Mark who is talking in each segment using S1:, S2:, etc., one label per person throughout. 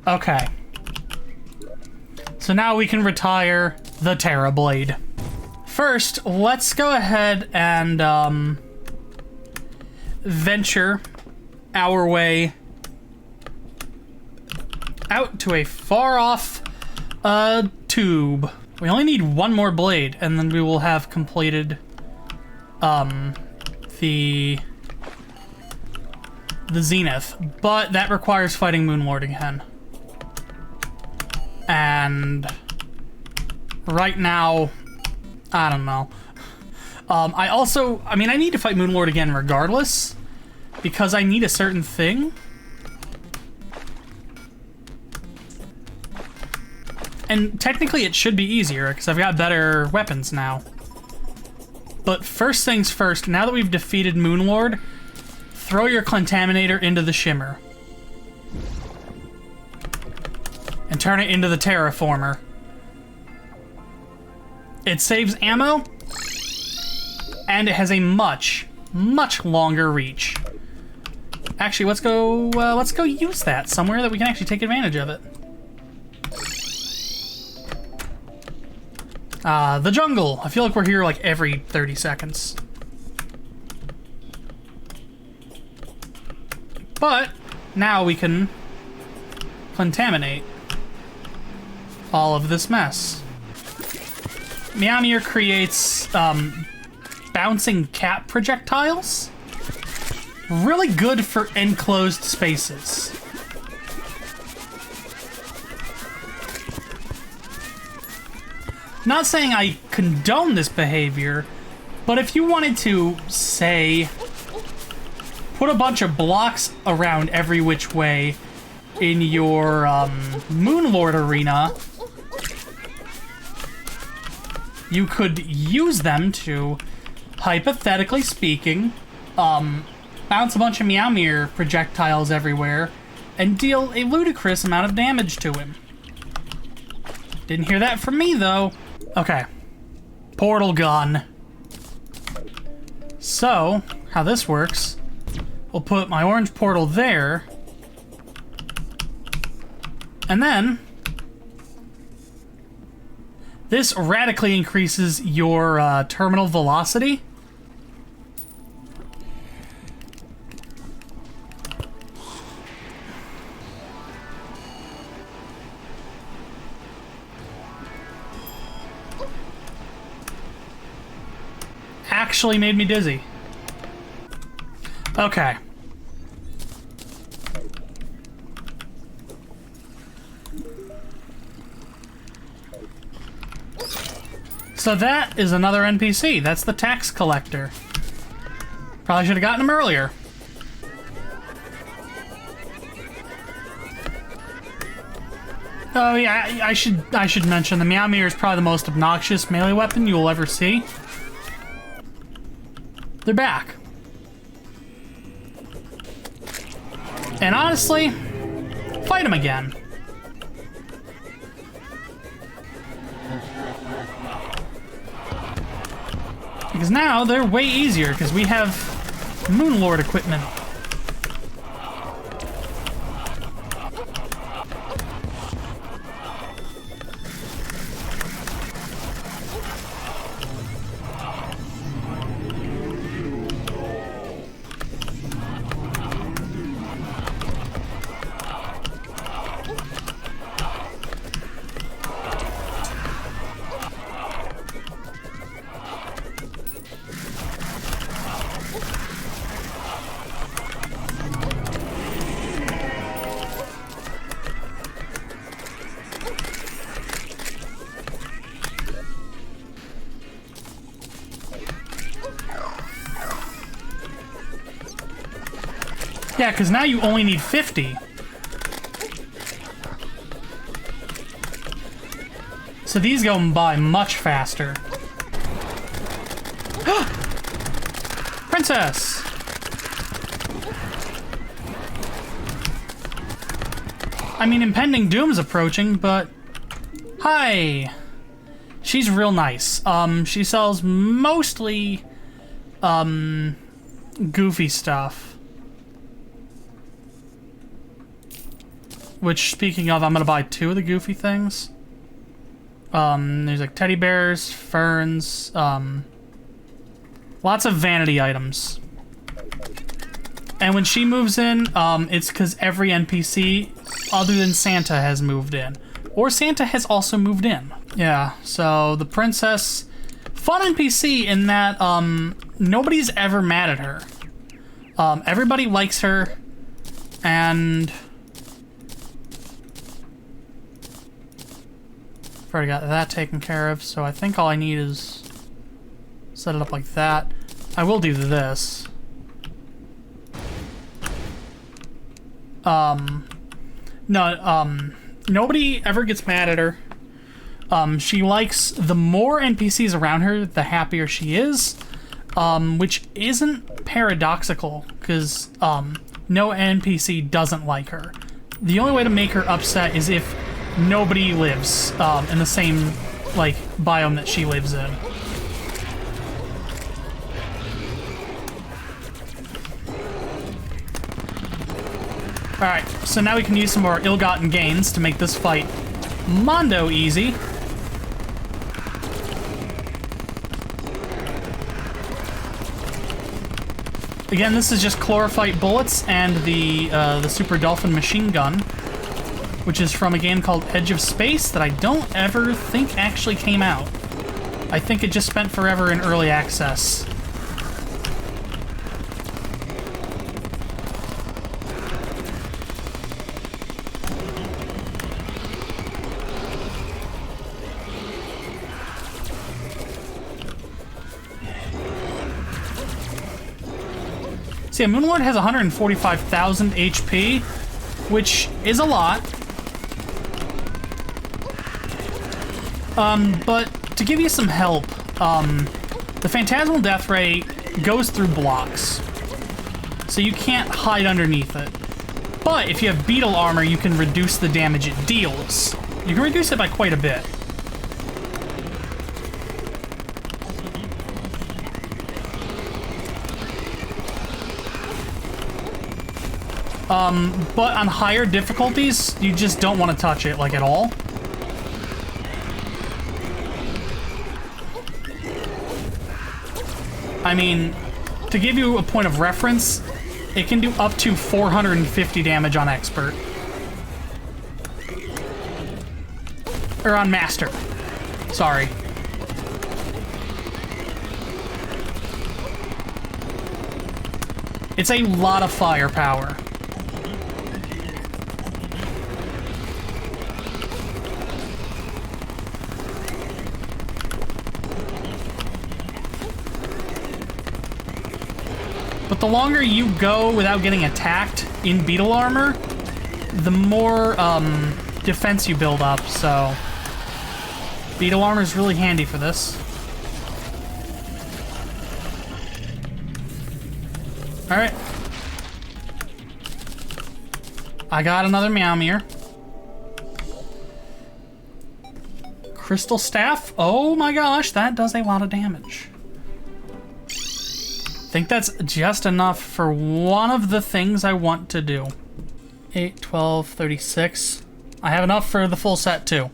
S1: Okay. So now we can retire the Terra Blade. First, let's go ahead and venture our way out to a far-off tube. We only need one more blade, and then we will have completed the Zenith. But that requires fighting Moonlord again. And right now, I don't know. I need to fight Moonlord again regardless, because I need a certain thing. And technically it should be easier, because I've got better weapons now. But first things first, now that we've defeated Moonlord, throw your Contaminator into the Shimmer. And turn it into the Terraformer. It saves ammo, and it has a much, much longer reach. Actually, let's go use that somewhere that we can actually take advantage of it. The jungle. I feel like we're here like every 30 seconds. But now we can contaminate all of this mess. Meowmew creates bouncing cat projectiles. Really good for enclosed spaces. Not saying I condone this behavior, but if you wanted to, say, put a bunch of blocks around every which way in your Moonlord arena, you could use them to, hypothetically speaking, bounce a bunch of Meowmew projectiles everywhere and deal a ludicrous amount of damage to him. Didn't hear that from me, though. Okay. Portal gun. So, how this works, we'll put my orange portal there, and then this radically increases your terminal velocity. Actually made me dizzy. Okay. So that is another NPC. That's the tax collector. Probably should have gotten him earlier. Oh yeah, I should mention the Meowmew is probably the most obnoxious melee weapon you will ever see. They're back. And honestly, fight them again. Because now they're way easier because we have Moonlord equipment. Yeah, because now you only need 50. So these go by much faster. Princess! I mean, impending doom's approaching, but... Hi! She's real nice. She sells mostly, goofy stuff. Which, speaking of, I'm gonna buy 2 of the goofy things. There's like teddy bears, ferns, lots of vanity items. And when she moves in, it's because every NPC other than Santa has moved in. Or Santa has also moved in. Yeah, so the princess... Fun NPC in that, nobody's ever mad at her. Everybody likes her, and... I've already got that taken care of, so I think all I need is... set it up like that. I will do this. Nobody ever gets mad at her. She likes the more NPCs around her, the happier she is, which isn't paradoxical, because no NPC doesn't like her. The only way to make her upset is if nobody lives in the same, like, biome that she lives in. Alright, so now we can use some more ill-gotten gains to make this fight mondo easy. Again, this is just chlorophyte bullets and the Super Dolphin machine gun, which is from a game called Edge of Space that I don't ever think actually came out. I think it just spent forever in early access. See, a Moonlord has 145,000 HP, which is a lot. But to give you some help, the Phantasmal Death Ray goes through blocks, so you can't hide underneath it. But if you have Beetle Armor, you can reduce the damage it deals. You can reduce it by quite a bit. But on higher difficulties, you just don't want to touch it, like, at all. I mean, to give you a point of reference, it can do up to 450 damage on Expert. Or on Master. Sorry. It's a lot of firepower. But the longer you go without getting attacked in Beetle Armor, the more defense you build up, so Beetle Armor is really handy for this. Alright. I got another Meowmere. Crystal Staff? Oh my gosh, that does a lot of damage. I think that's just enough for one of the things I want to do. 8, 12, 36. I have enough for the full set too.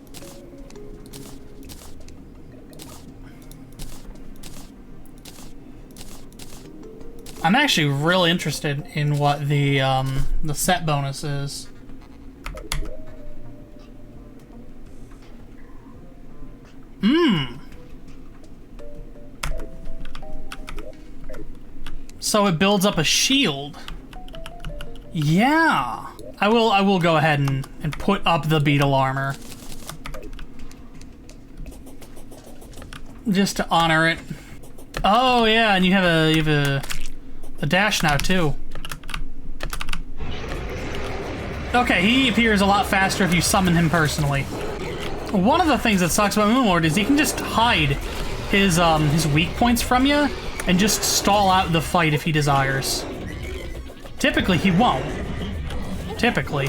S1: I'm actually really interested in what the set bonus is. So it builds up a shield. Yeah. I will go ahead and put up the Beetle Armor. Just to honor it. Oh yeah, and you have a dash now too. Okay, he appears a lot faster if you summon him personally. One of the things that sucks about Moonlord is he can just hide his weak points from you and just stall out the fight if he desires. Typically, he won't. Typically.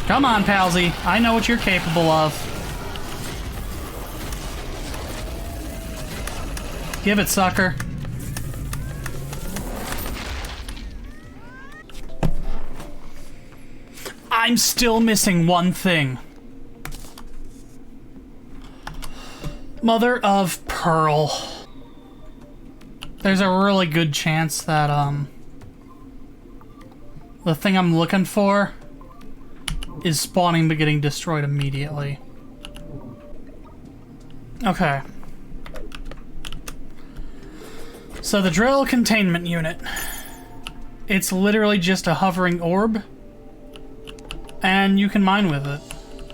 S1: Come on, Palsy. I know what you're capable of. Give it, sucker. I'm still missing one thing. Mother of Pearl. There's a really good chance that, the thing I'm looking for is spawning but getting destroyed immediately. Okay. So the drill containment unit. It's literally just a hovering orb. And you can mine with it,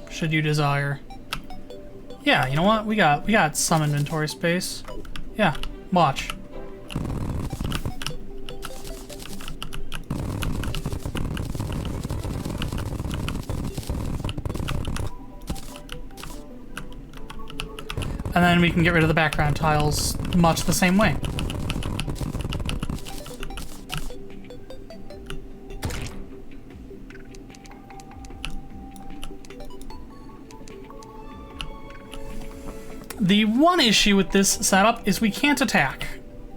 S1: should you desire. Yeah, you know what? We got some inventory space. Yeah, watch. And then we can get rid of the background tiles much the same way. The one issue with this setup is we can't attack.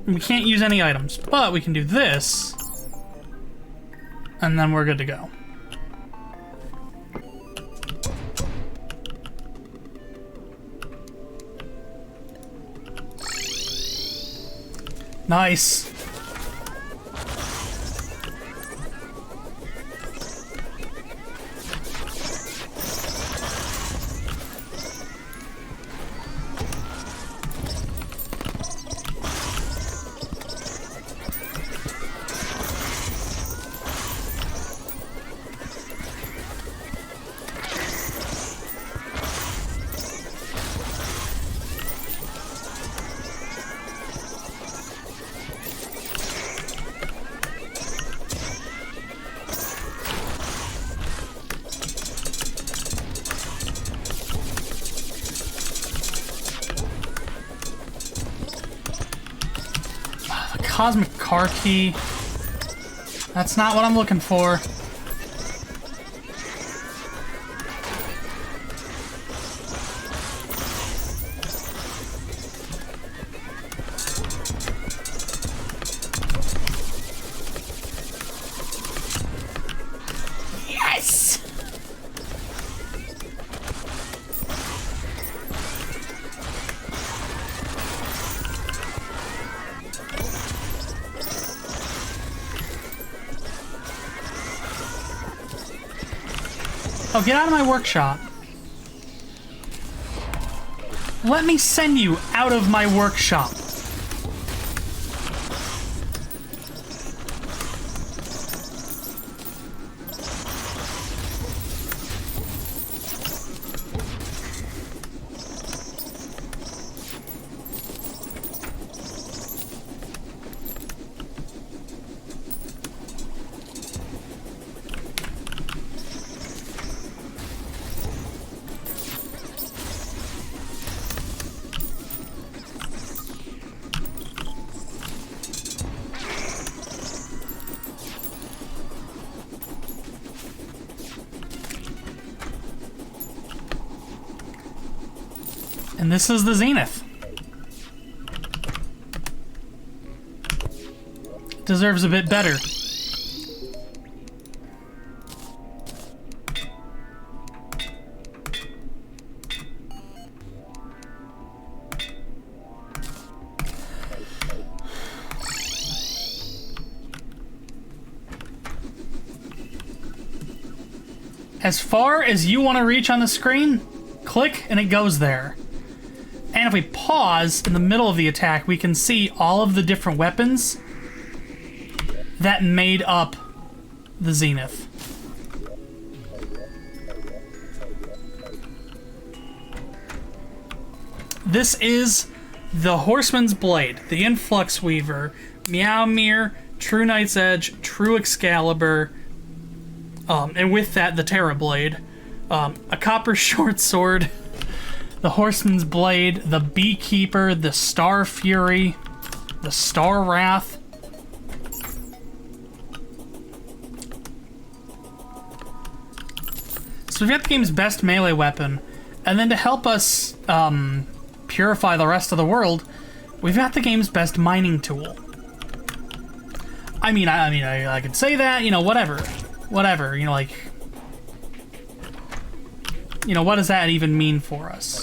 S1: We can't use any items, but we can do this, and then we're good to go. Nice. Cosmic car key. That's not what I'm looking for. Yes! Oh, get out of my workshop. Let me send you out of my workshop. And this is the Zenith. Deserves a bit better. As far as you want to reach on the screen, click and it goes there. And if we pause in the middle of the attack, we can see all of the different weapons that made up the Zenith. This is the Horseman's Blade, the Influx Weaver, Meowmere, True Knight's Edge, True Excalibur, and with that, the Terra Blade, a Copper Short Sword, the Horseman's Blade, the Beekeeper, the Star Fury, the Star Wrath. So we've got the game's best melee weapon, and then to help us purify the rest of the world, we've got the game's best mining tool. I could say that, you know, whatever, you know, like, you know, what does that even mean for us?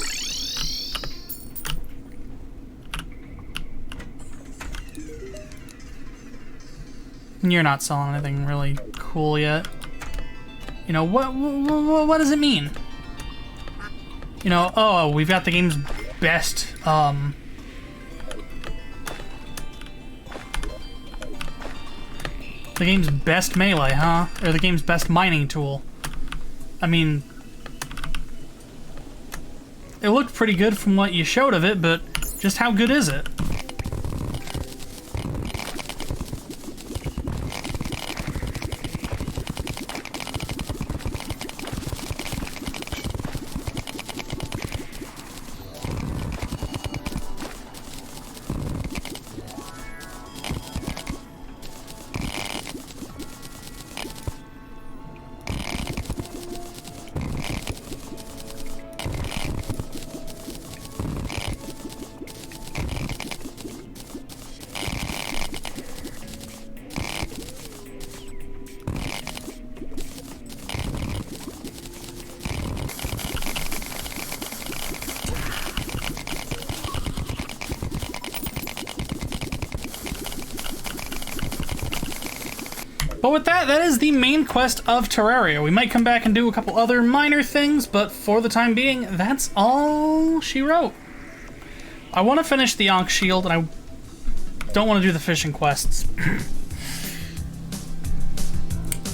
S1: You're not selling anything really cool yet. You know, what does it mean? You know, oh, we've got the game's best, the game's best melee, huh? Or the game's best mining tool. I mean, it looked pretty good from what you showed of it, but just how good is it? But with that, that is the main quest of Terraria. We might come back and do a couple other minor things, but for the time being, that's all she wrote. I want to finish the Ankh Shield, and I don't want to do the fishing quests.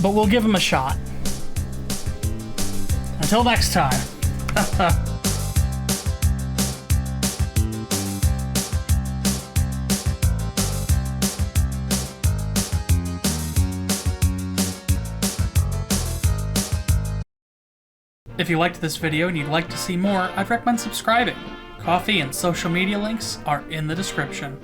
S1: But we'll give them a shot. Until next time. If you liked this video and you'd like to see more, I'd recommend subscribing. Coffee and social media links are in the description.